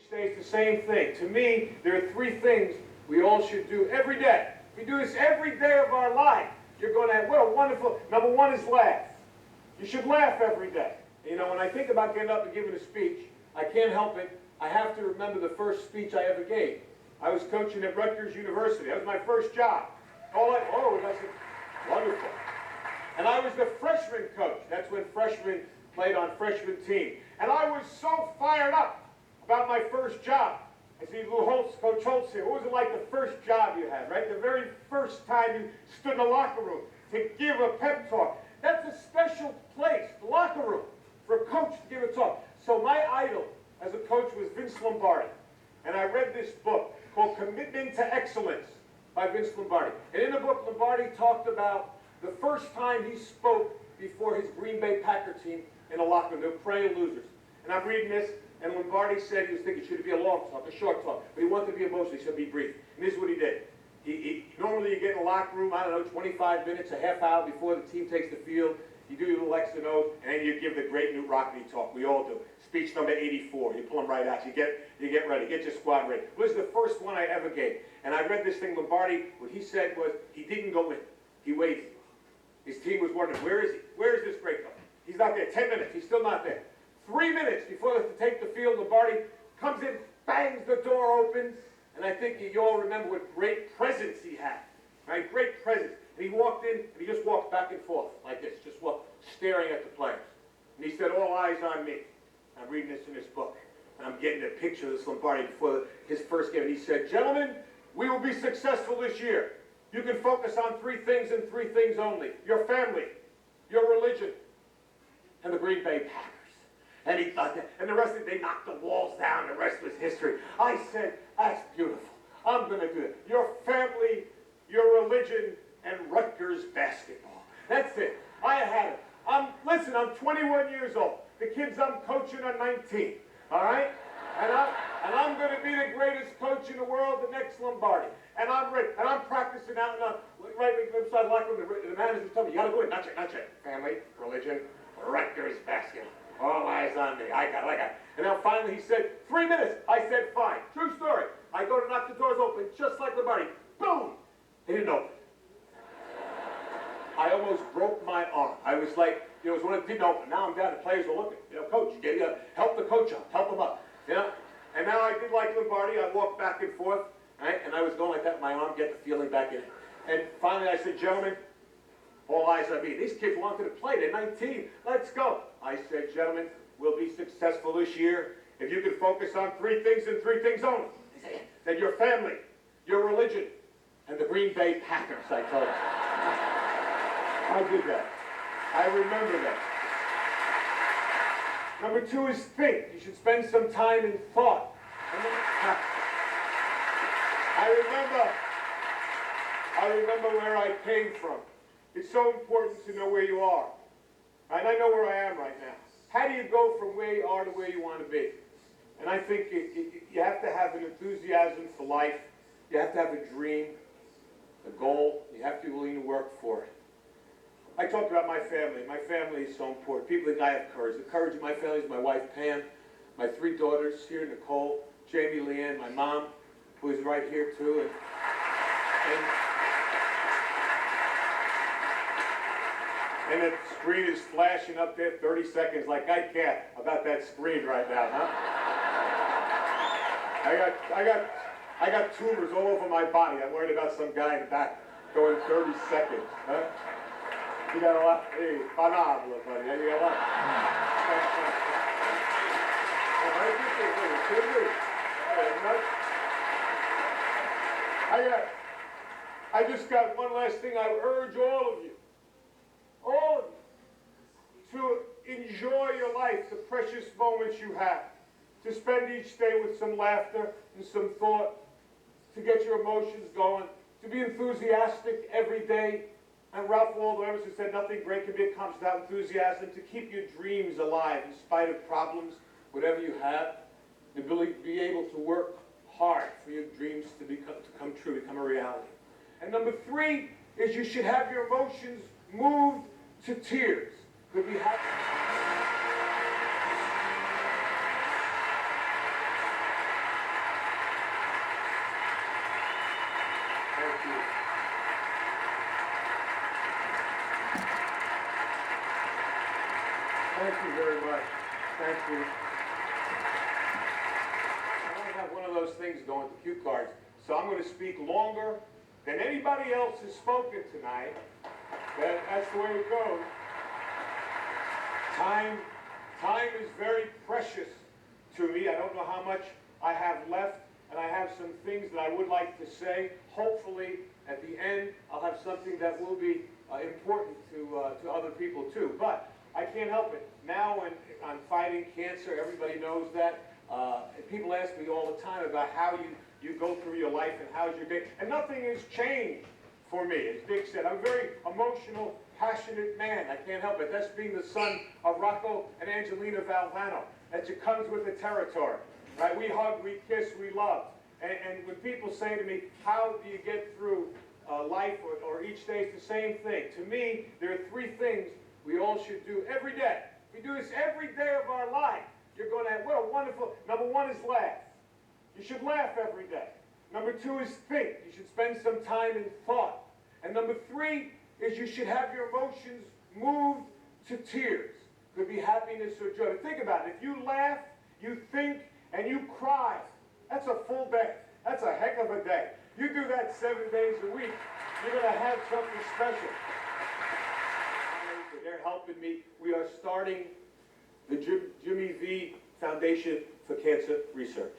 each day is the same thing. To me, there are three things we all should do every day. If we do this every day of our life, you're going to have, what a wonderful, number one is laugh. You should laugh every day. You know, when I think about getting up and giving a speech, I can't help it. I have to remember the first speech I ever gave. I was coaching at Rutgers University. That was my first job. That's wonderful. And I was the freshman coach. That's when freshmen played on freshman team. And I was so fired up about my first job. I see Lou Holtz, Coach Holtz here. What was it like the first job you had, right? The very first time you stood in the locker room to give a pep talk. That's a special place, the locker room, for a coach to give a talk. So my idol as a coach was Vince Lombardi. And I read this book called Commitment to Excellence by Vince Lombardi. And in the book, Lombardi talked about the first time he spoke before his Green Bay Packer team in a locker room. They were perennial losers. And I'm reading this, and Lombardi said he was thinking, should it be a long talk, a short talk? But he wanted to be emotional. He said, be brief. And this is what he did. Normally you get in the locker room, I don't know, 25 minutes, a half hour before the team takes the field. You do your little X and O's, and then you give the great Newt Rockne talk. We all do. Speech number 84. You pull them right out. You get ready. Get your squad ready. This is the first one I ever gave. And I read this thing, Lombardi, what he said was, he didn't go in. He waited. His team was wondering, where is he? Where is this great coach? He's not there. 10 minutes. He's still not there. 3 minutes before they take the field, Lombardi comes in, bangs, the door opens, and I think you all remember what great presence he had. Right? Great presence. And he walked in, and he just walked back and forth like this, just walked, staring at the players. And he said, all eyes on me. I'm reading this in this book, and I'm getting a picture of this Lombardi before his first game. And he said, gentlemen, we will be successful this year. You can focus on three things and three things only. Your family, your religion, and the Green Bay Packers. And he thought that, and the rest of it, they knocked the walls down. The rest was history. I said, that's beautiful. I'm going to do it. Your family, your religion, and Rutgers basketball. That's it. I had it. Listen, I'm 21 years old. The kids I'm coaching are 19. All right? And I'm going to be the greatest coach in the world, the next Lombardi. And I'm ready. And I'm practicing out right inside the locker room. The manager told me, you got to go in. Not yet. Family, religion, Rutgers basketball. All eyes on me. I got it. And now finally he said, 3 minutes. I said, fine. True story. I go to knock the doors open, just like Lombardi. Boom! They didn't open. I almost broke my arm. I was like, it was when it didn't open. Now I'm down. The players are looking. Coach, help the coach up. Help him up. And now I did like Lombardi. I walked back and forth, right? And I was going like that with my arm, get the feeling back in. And finally I said, gentlemen, all eyes on me. These kids wanted to play. They're 19. Let's go. I said, gentlemen, we'll be successful this year if you can focus on three things and three things only. I said, your family, your religion, and the Green Bay Packers, I told you. I did that. I remember that. Number two is think. You should spend some time in thought. I remember where I came from. It's so important to know where you are. And I know where I am right now. How do you go from where you are to where you want to be? And I think you have to have an enthusiasm for life. You have to have a dream, a goal. You have to be willing to work for it. I talked about my family. My family is so important. People think I have courage. The courage of my family is my wife, Pam, my three daughters here, Nicole, Jamie, Leanne, my mom, who is right here too. And the screen is flashing up there 30 seconds like I care about that screen right now, huh? I got tumors all over my body. I'm worried about some guy in the back going 30 seconds, huh? You got a lot. Hey, phenomenal, buddy. You got a lot. I just got one last thing. I urge all of you, to enjoy your life, the precious moments you have, to spend each day with some laughter and some thought, to get your emotions going, to be enthusiastic every day. And Ralph Waldo Emerson said nothing great can be accomplished without enthusiasm, to keep your dreams alive in spite of problems, whatever you have, the ability to be able to work hard for your dreams to come true, become a reality. And number three is you should have your emotions moved to tears. Could be happy. Thank you very much. Thank you. I only have one of those things going to cue cards, so I'm going to speak longer than anybody else has spoken tonight. That's the way it goes. Time is very precious to me. I don't know how much I have left, and I have some things that I would like to say. Hopefully, at the end, I'll have something that will be important to other people too. But I can't help it. Now when I'm fighting cancer, everybody knows that. People ask me all the time about how you go through your life and how's your day. And nothing has changed for me. As Dick said, I'm a very emotional, passionate man. I can't help it. That's being the son of Rocco and Angelina Valvano. That just comes with the territory. Right? We hug, we kiss, we love. And when people say to me, how do you get through life or each day, it's the same thing. To me, there are three things we all should do every day. If we do this every day of our life, you're going to have, what a wonderful, number one is laugh. You should laugh every day. Number two is think. You should spend some time in thought. And number three is you should have your emotions moved to tears. Could be happiness or joy. But think about it. If you laugh, you think, and you cry, that's a full day. That's a heck of a day. You do that 7 days a week, you're going to have something special. They're helping me. We are starting the Jimmy V Foundation for Cancer Research.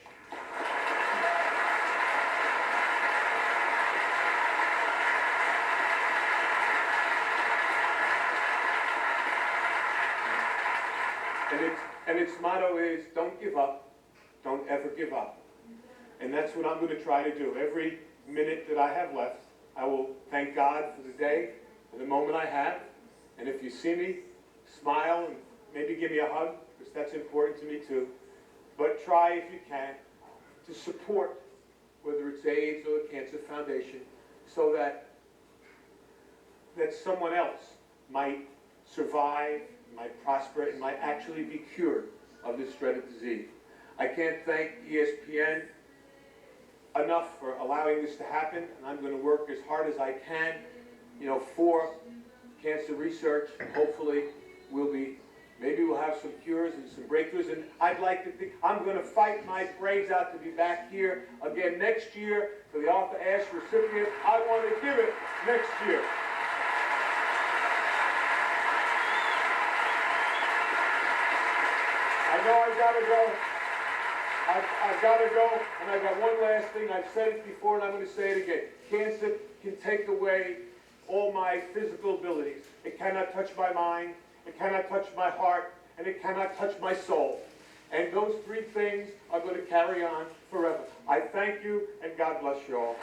And its motto is, don't give up, don't ever give up. And that's what I'm going to try to do. Every minute that I have left, I will thank God for the day, for the moment I have. And if you see me, smile and maybe give me a hug, because that's important to me too. But try, if you can, to support, whether it's AIDS or the Cancer Foundation, so that someone else might survive, might prosper, and might actually be cured of this dreaded disease. I can't thank ESPN enough for allowing this to happen, and I'm going to work as hard as I can, for cancer research. Hopefully, maybe we'll have some cures and some breakthroughs, and I'd like to think I'm going to fight my brains out to be back here again next year for the Arthur Ashe recipient. I want to give it next year. I know I've got to go. I've got to go, and I've got one last thing. I've said it before, and I'm going to say it again. Cancer can take away all my physical abilities. It cannot touch my mind, it cannot touch my heart, and it cannot touch my soul. And those three things are going to carry on forever. I thank you, and God bless you all.